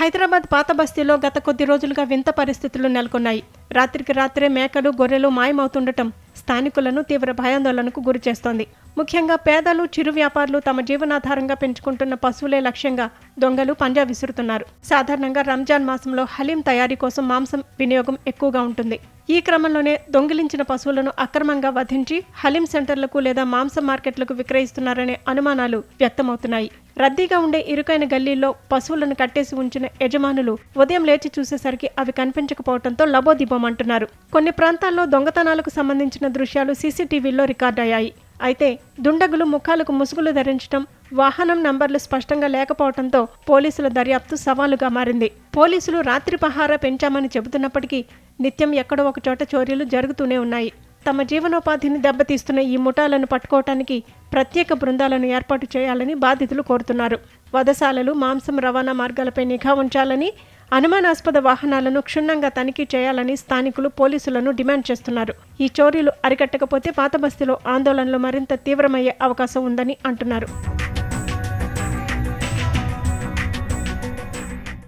హైదరాబాద్ పాత బస్తీలో గత కొద్ది రోజులుగా వింత పరిస్థితులు నెలకొన్నాయి. రాత్రికి రాత్రే మేకలు, గొర్రెలు మాయమవుతుండటం స్థానికులను తీవ్ర భయాందోళనకు గురిచేస్తోంది. ముఖ్యంగా పేదలు, చిరు వ్యాపారులు తమ జీవనాధారంగా పెంచుకుంటున్న పశువులే లక్ష్యంగా దొంగలు పంజా విసురుతున్నారు. సాధారణంగా రంజాన్ మాసంలో హలీం తయారీ కోసం మాంసం వినియోగం ఎక్కువగా ఉంటుంది. ఈ క్రమంలోనే దొంగిలించిన పశువులను అక్రమంగా వధించి హలీం సెంటర్లకు లేదా మాంసం మార్కెట్లకు విక్రయిస్తున్నారనే అనుమానాలు వ్యక్తమవుతున్నాయి. రద్దీగా ఉండే ఇరుకైన గల్లీల్లో పశువులను కట్టేసి ఉంచిన యజమానులు ఉదయం లేచి చూసేసరికి అవి కనిపించకపోవడంతో లబోదిబోమంటున్నారు. కొన్ని ప్రాంతాల్లో దొంగతనాలకు సంబంధించిన దృశ్యాలు సీసీటీవీల్లో రికార్డయ్యాయి. అయితే దుండగులు ముఖాలకు ముసుగులు ధరించడం, వాహనం నంబర్లు స్పష్టంగా లేకపోవడంతో పోలీసుల దర్యాప్తు సవాలుగా మారింది. పోలీసులు రాత్రి పహారా పెంచామని చెబుతున్నప్పటికీ నిత్యం ఎక్కడో ఒక చోట చోరీలు జరుగుతూనే ఉన్నాయి. తమ జీవనోపాధిని దెబ్బతీస్తున్న ఈ ముఠాలను పట్టుకోవటానికి ప్రత్యేక బృందాలను ఏర్పాటు చేయాలని బాధితులు కోరుతున్నారు. వధశాలలు, మాంసం రవాణా మార్గాలపై నిఘా ఉంచాలని, అనుమానాస్పద వాహనాలను క్షుణ్ణంగా తనిఖీ చేయాలని స్థానికులు పోలీసులను డిమాండ్ చేస్తున్నారు. ఈ చోరీలు అరికట్టకపోతే పాత బస్తీలో ఆందోళనలు మరింత తీవ్రమయ్యే అవకాశం ఉందని అంటున్నారు.